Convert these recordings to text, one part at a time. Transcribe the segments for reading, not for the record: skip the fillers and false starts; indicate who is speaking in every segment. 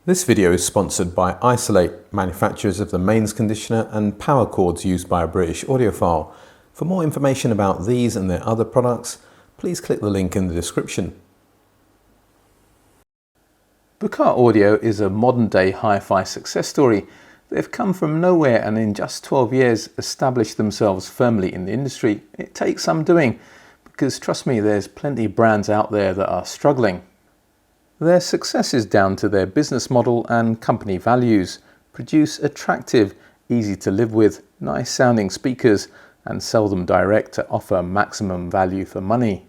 Speaker 1: This video is sponsored by Isolate, manufacturers of the mains conditioner and power cords used by a British audiophile. For more information about these and their other products, please click the link in the description.
Speaker 2: Buchardt Audio is a modern-day hi-fi success story. They've come from nowhere and in just 12 years established themselves firmly in the industry. It takes some doing, because trust me, there's plenty of brands out there that are struggling. Their success is down to their business model and company values. Produce attractive, easy to live with, nice sounding speakers and sell them direct to offer maximum value for money.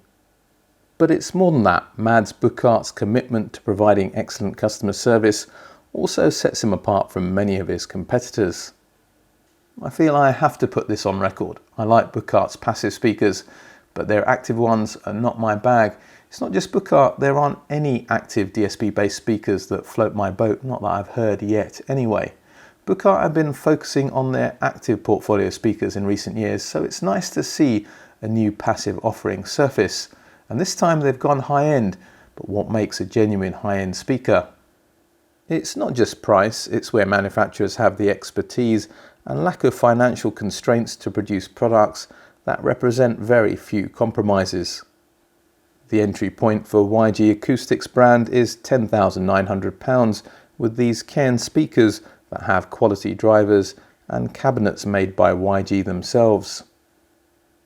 Speaker 2: But it's more than that. Mads Buchardt's commitment to providing excellent customer service also sets him apart from many of his competitors. I feel I have to put this on record. I like Buchardt's passive speakers, but their active ones are not my bag. It's not just Buchardt, there aren't any active DSP based speakers that float my boat, not that I've heard yet anyway. Buchardt have been focusing on their active portfolio speakers in recent years, so it's nice to see a new passive offering surface. And this time they've gone high end, but what makes a genuine high end speaker? It's not just price, it's where manufacturers have the expertise and lack of financial constraints to produce products that represent very few compromises. The entry point for YG Acoustics brand is £10,900 with these Kerr speakers that have quality drivers and cabinets made by YG themselves.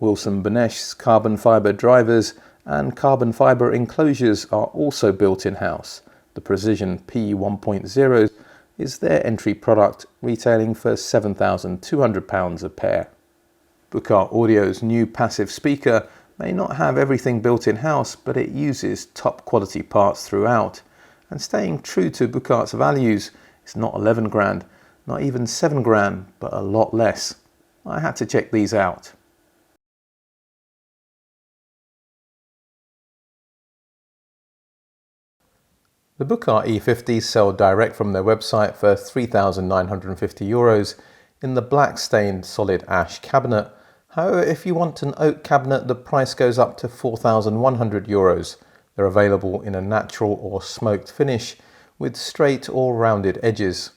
Speaker 2: Wilson Benesh's carbon fibre drivers and carbon fibre enclosures are also built in-house. The Precision P1.0 is their entry product, retailing for £7,200 a pair. Buchardt Audio's new passive speaker may not have everything built in-house, but it uses top quality parts throughout. And staying true to Buchardt's values, it's not 11 grand, not even 7 grand, but a lot less. I had to check these out. The Buchardt E50s sell direct from their website for €3,950 in the black stained solid ash cabinet. However, if you want an oak cabinet, the price goes up to €4,100. They're available in a natural or smoked finish with straight or rounded edges.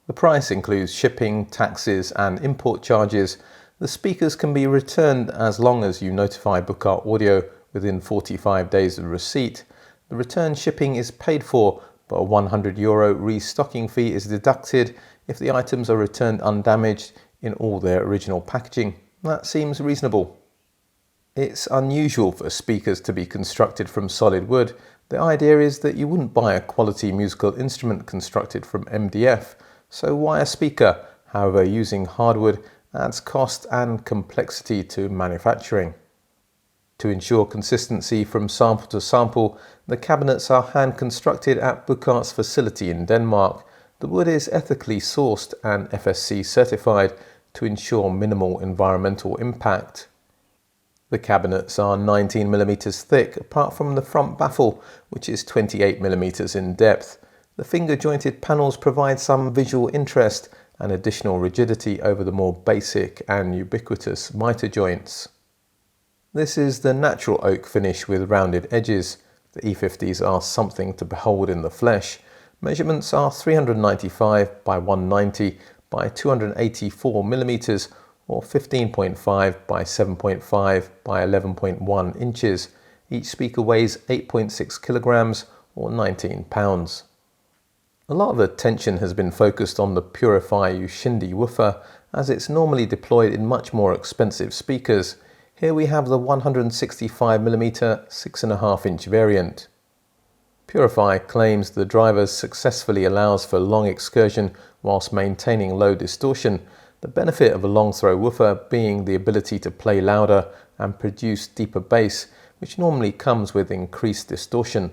Speaker 2: The price includes shipping, taxes and import charges. The speakers can be returned as long as you notify Buchardt Audio within 45 days of receipt. The return shipping is paid for, but a €100 restocking fee is deducted if the items are returned undamaged in all their original packaging. That seems reasonable. It's unusual for speakers to be constructed from solid wood. The idea is that you wouldn't buy a quality musical instrument constructed from MDF, so why a speaker? However, using hardwood adds cost and complexity to manufacturing. To ensure consistency from sample to sample, the cabinets are hand constructed at Buchardt's facility in Denmark. The wood is ethically sourced and FSC certified to ensure minimal environmental impact. The cabinets are 19mm thick, apart from the front baffle, which is 28mm in depth. The finger jointed panels provide some visual interest and additional rigidity over the more basic and ubiquitous mitre joints. This is the natural oak finish with rounded edges. The E50s are something to behold in the flesh. Measurements are 395 by 190 by 284mm or 15.5 by 7.5 by 11.1 inches. Each speaker weighs 8.6 kilograms or 19 pounds. A lot of attention has been focused on the Purify Ushindi woofer, as it's normally deployed in much more expensive speakers. Here we have the 165mm 6.5-inch variant. Purify claims the driver successfully allows for long excursion whilst maintaining low distortion, the benefit of a long throw woofer being the ability to play louder and produce deeper bass, which normally comes with increased distortion.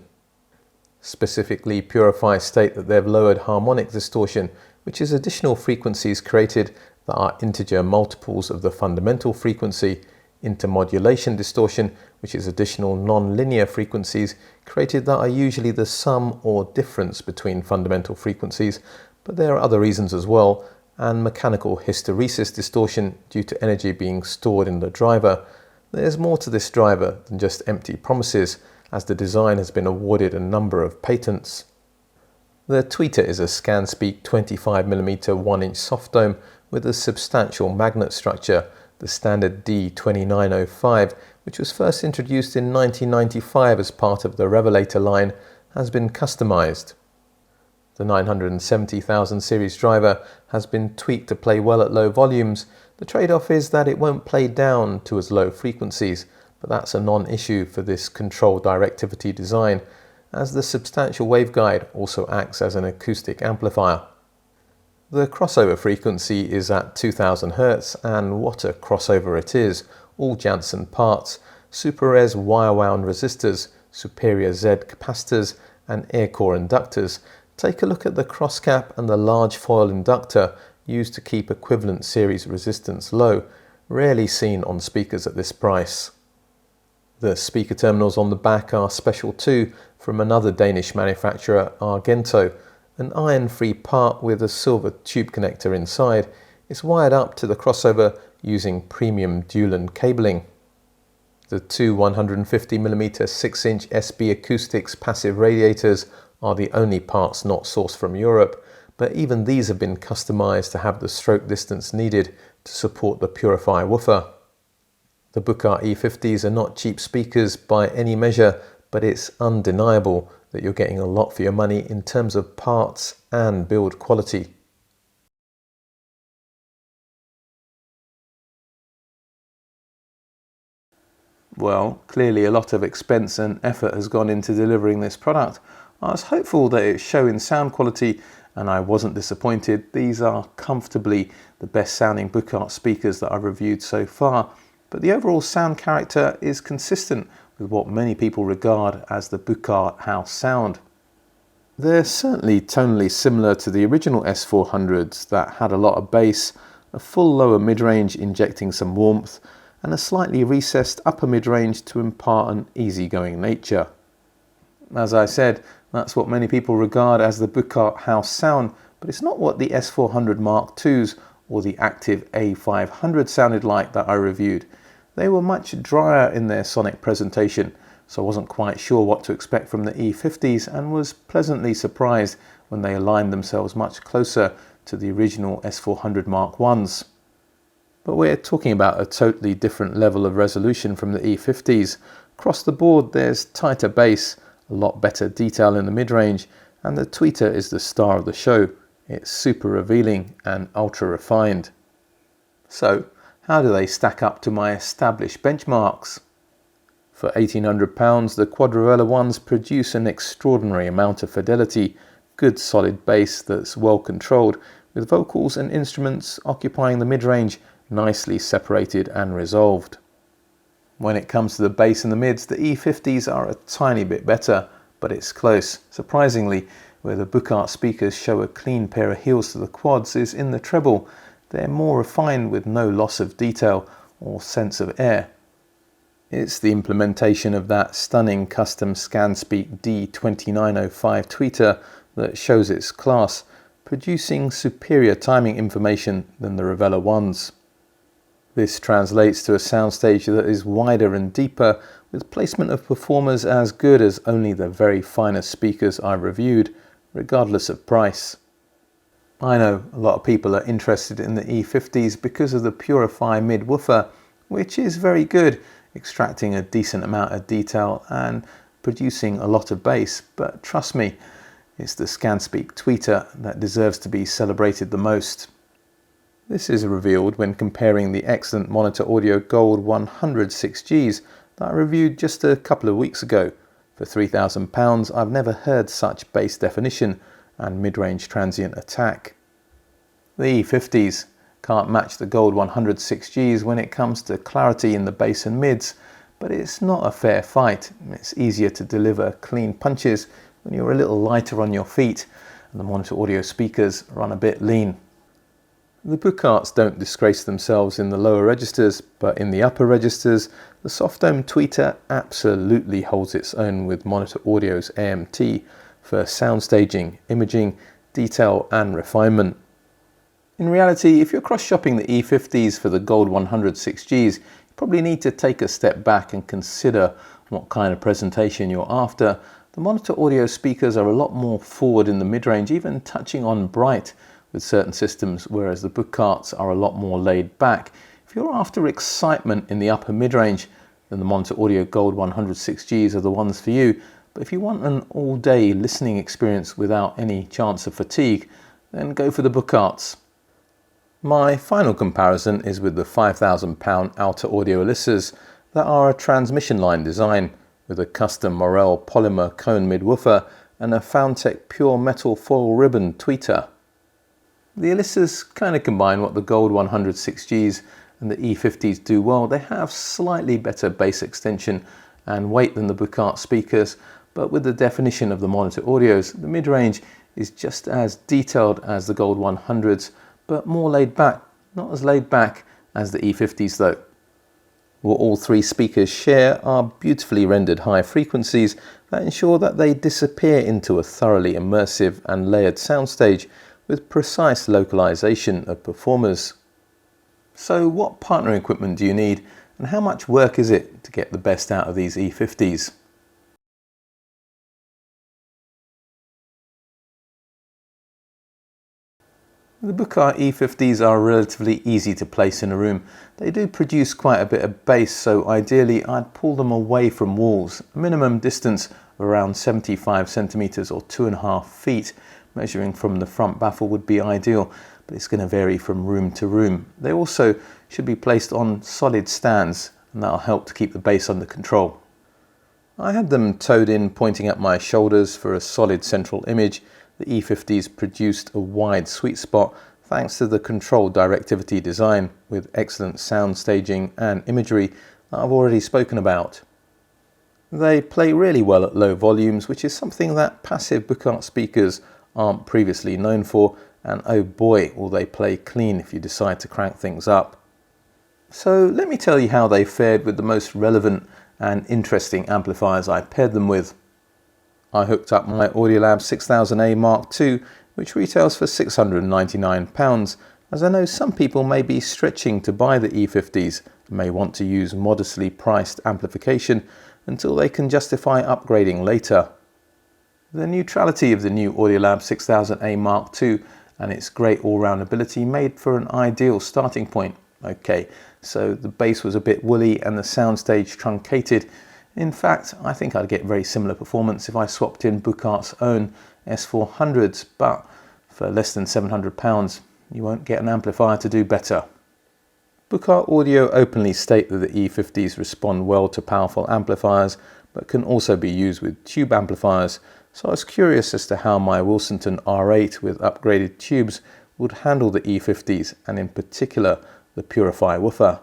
Speaker 2: Specifically, Purify state that they've lowered harmonic distortion, which is additional frequencies created that are integer multiples of the fundamental frequency, intermodulation distortion, which is additional non-linear frequencies created that are usually the sum or difference between fundamental frequencies, but there are other reasons as well, and mechanical hysteresis distortion due to energy being stored in the driver. There's more to this driver than just empty promises, as the design has been awarded a number of patents. The tweeter is a ScanSpeak 25mm 1-inch soft dome with a substantial magnet structure, the standard D2905, which was first introduced in 1995 as part of the Revela line, has been customised. The 970,000 series driver has been tweaked to play well at low volumes. The trade-off is that it won't play down to as low frequencies, but that's a non-issue for this control directivity design, as the substantial waveguide also acts as an acoustic amplifier. The crossover frequency is at 2000 Hz, and what a crossover it is! All Janssen parts, super res wire-wound resistors, superior Z capacitors and air core inductors. Take a look at the crosscap and the large foil inductor used to keep equivalent series resistance low, rarely seen on speakers at this price. The speaker terminals on the back are special too, from another Danish manufacturer, Argento, an iron-free part with a silver tube connector inside. It's wired up to the crossover using premium Dulan cabling. The two 150mm 6-inch SB Acoustics passive radiators are the only parts not sourced from Europe, but even these have been customised to have the stroke distance needed to support the Purify woofer. The Buchardt E50s are not cheap speakers by any measure, but it's undeniable that you're getting a lot for your money in terms of parts and build quality. Well, clearly a lot of expense and effort has gone into delivering this product. I was hopeful that it'd show in sound quality, and I wasn't disappointed. These are comfortably the best sounding Buchardt speakers that I've reviewed so far, but the overall sound character is consistent with what many people regard as the Buchardt house sound. They're certainly tonally similar to the original S400s that had a lot of bass, a full lower mid-range injecting some warmth, and a slightly recessed upper mid-range to impart an easygoing nature. As I said, that's what many people regard as the Buchardt house sound, but it's not what the S400 Mark IIs or the Active A500 sounded like that I reviewed. They were much drier in their sonic presentation, so I wasn't quite sure what to expect from the E50s and was pleasantly surprised when they aligned themselves much closer to the original S400 Mark Is. But we're talking about a totally different level of resolution from the E50s. Across the board there's tighter bass, a lot better detail in the mid-range, and the tweeter is the star of the show. It's super revealing and ultra refined. So, how do they stack up to my established benchmarks? For £1,800, the Quad Revela ones produce an extraordinary amount of fidelity, good solid bass that's well controlled, with vocals and instruments occupying the mid-range nicely separated and resolved. When it comes to the bass in the mids, the E50s are a tiny bit better, but it's close. Surprisingly, where the Buchardt speakers show a clean pair of heels to the quads is in the treble. They're more refined with no loss of detail or sense of air. It's the implementation of that stunning custom ScanSpeak D2905 tweeter that shows its class, producing superior timing information than the Revela ones. This translates to a soundstage that is wider and deeper, with placement of performers as good as only the very finest speakers I've reviewed, regardless of price. I know a lot of people are interested in the E50s because of the Purify mid-woofer, which is very good, extracting a decent amount of detail and producing a lot of bass, but trust me, it's the ScanSpeak tweeter that deserves to be celebrated the most. This is revealed when comparing the excellent Monitor Audio Gold 100 6Gs that I reviewed just a couple of weeks ago. For £3,000, I've never heard such bass definition and mid-range transient attack. The E50s can't match the Gold 100 6Gs when it comes to clarity in the bass and mids, but it's not a fair fight. It's easier to deliver clean punches when you're a little lighter on your feet and the Monitor Audio speakers run a bit lean. The Bucharts don't disgrace themselves in the lower registers, but in the upper registers, the soft dome tweeter absolutely holds its own with Monitor Audio's AMT for sound staging, imaging, detail and refinement. In reality, if you're cross-shopping the E50s for the Gold 100 6Gs, you probably need to take a step back and consider what kind of presentation you're after. The monitor audio speakers are a lot more forward in the mid-range, even touching on bright with certain systems, whereas the Bucharts are a lot more laid back. If you're after excitement in the upper mid-range, then the monitor audio Gold 106Gs are the ones for you. But if you want an all-day listening experience without any chance of fatigue, then go for the Bucharts. My final comparison is with the £5,000 Alta Audio Alyssas that are a transmission line design with a custom Morel polymer cone midwoofer and a Foundtech pure metal foil ribbon tweeter. The Alyssas kind of combine what the Gold 106Gs and the E50s do well. They have slightly better bass extension and weight than the Buchardt speakers, but with the definition of the monitor audios, the mid-range is just as detailed as the Gold 100s, but more laid back. Not as laid back as the E50s though. What all three speakers share are beautifully rendered high frequencies that ensure that they disappear into a thoroughly immersive and layered soundstage with precise localization of performers. So what partner equipment do you need, and how much work is it to get the best out of these E50s? The Buchardt E50s are relatively easy to place in a room. They do produce quite a bit of bass, so ideally I'd pull them away from walls. A minimum distance of around 75 centimeters or 2.5 feet. Measuring from the front baffle would be ideal, but it's going to vary from room to room. They also should be placed on solid stands, and that'll help to keep the bass under control. I had them towed in pointing at my shoulders for a solid central image. The E50s produced a wide sweet spot thanks to the controlled directivity design with excellent sound staging and imagery that I've already spoken about. They play really well at low volumes, which is something that passive Buchardt speakers aren't previously known for, and oh boy will they play clean if you decide to crank things up. So let me tell you how they fared with the most relevant and interesting amplifiers I paired them with. I hooked up my Audiolab 6000A Mark II, which retails for £699, as I know some people may be stretching to buy the E50s and may want to use modestly priced amplification until they can justify upgrading later. The neutrality of the new Audiolab 6000A Mark II and its great all-round ability made for an ideal starting point. Okay, so the bass was a bit woolly and the soundstage truncated. In fact, I think I'd get very similar performance if I swapped in Buchardt's own S400s, but for less than £700 you won't get an amplifier to do better. Buchardt Audio openly state that the E50s respond well to powerful amplifiers, but can also be used with tube amplifiers, so I was curious as to how my Wilsonton R8 with upgraded tubes would handle the E50s, and in particular the Purify woofer.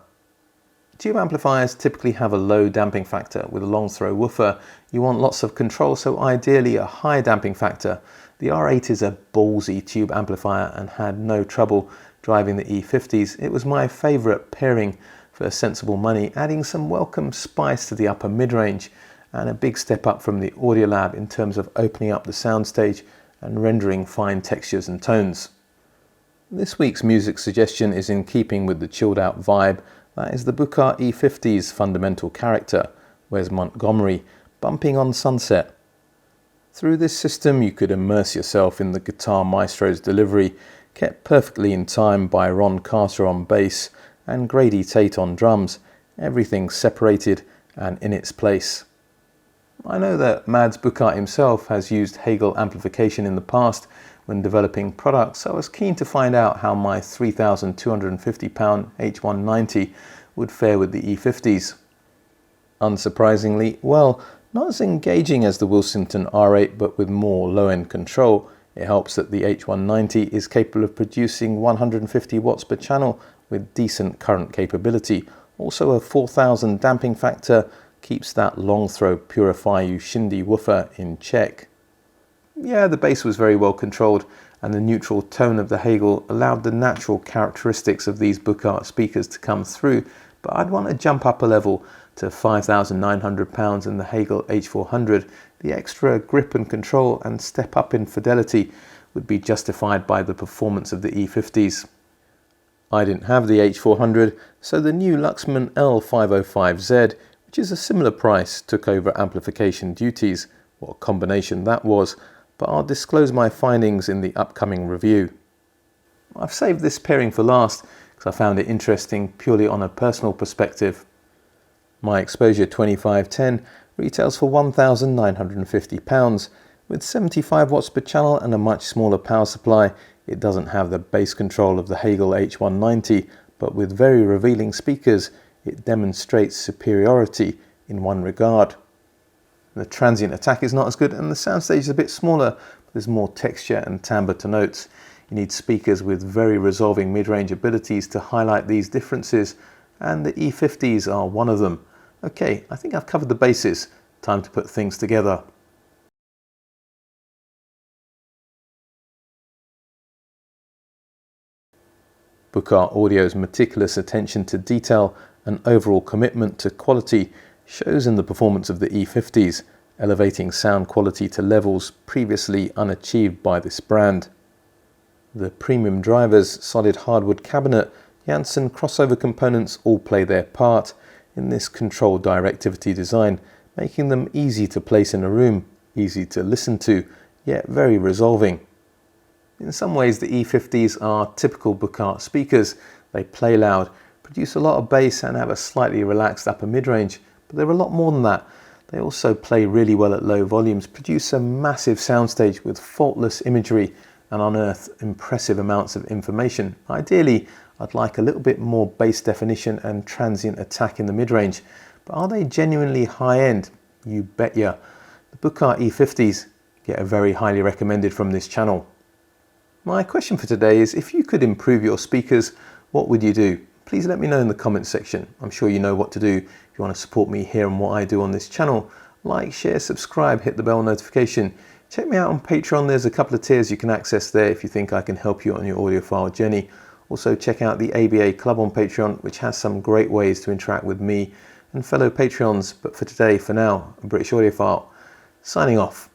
Speaker 2: Tube amplifiers typically have a low damping factor. With a long throw woofer, you want lots of control, so ideally a high damping factor. The R8 is a ballsy tube amplifier and had no trouble driving the E50s. It was my favourite pairing for sensible money, adding some welcome spice to the upper mid-range and a big step up from the Audiolab in terms of opening up the soundstage and rendering fine textures and tones. This week's music suggestion is in keeping with the chilled out vibe that is the Buchardt E50's fundamental character, Wes Montgomery, bumping on Sunset. Through this system you could immerse yourself in the guitar maestro's delivery, kept perfectly in time by Ron Carter on bass and Grady Tate on drums, everything separated and in its place. I know that Mads Buchardt himself has used Hegel amplification in the past when developing products, so I was keen to find out how my £3,250 H190 would fare with the E50s. Unsurprisingly, well, not as engaging as the Wilsonton R8 but with more low-end control. It helps that the H190 is capable of producing 150 watts per channel with decent current capability. Also a 4000 damping factor keeps that long throw Purify Ushindi woofer in check. Yeah, the bass was very well controlled and the neutral tone of the Hegel allowed the natural characteristics of these Buchardt speakers to come through, but I'd want to jump up a level to £5,900 and the Hegel H400. The extra grip and control and step up in fidelity would be justified by the performance of the E50s. I didn't have the H400, so the new Luxman L505Z, which is a similar price, took over amplification duties, what combination that was, but I'll disclose my findings in the upcoming review. I've saved this pairing for last because I found it interesting purely on a personal perspective. My Exposure 2510 retails for £1,950. With 75 watts per channel and a much smaller power supply, it doesn't have the bass control of the Hegel H190, but with very revealing speakers, it demonstrates superiority in one regard. The transient attack is not as good and the soundstage is a bit smaller, but there's more texture and timbre to notes. You need speakers with very resolving mid-range abilities to highlight these differences, and the E50s are one of them. Okay, I think I've covered the bases. Time to put things together. Buchardt Audio's meticulous attention to detail and overall commitment to quality shows in the performance of the E50s, elevating sound quality to levels previously unachieved by this brand. The premium drivers, solid hardwood cabinet, Janssen crossover components all play their part in this controlled directivity design, making them easy to place in a room, easy to listen to, yet very resolving. In some ways the E50s are typical Buchardt speakers. They play loud, produce a lot of bass and have a slightly relaxed upper mid-range, but they're a lot more than that. They also play really well at low volumes, produce a massive soundstage with faultless imagery and unearth impressive amounts of information. Ideally, I'd like a little bit more bass definition and transient attack in the mid-range, but are they genuinely high-end? You bet ya. The Buchardt E50s get a very highly recommended from this channel. My question for today is, if you could improve your speakers, what would you do? Please let me know in the comments section. I'm sure you know what to do if you want to support me here and what I do on this channel. Like, share, subscribe, hit the bell notification. Check me out on Patreon. There's a couple of tiers you can access there if you think I can help you on your audiophile journey. Also check out the ABA Club on Patreon, which has some great ways to interact with me and fellow Patreons. But for today, for now, I'm British Audiophile, signing off.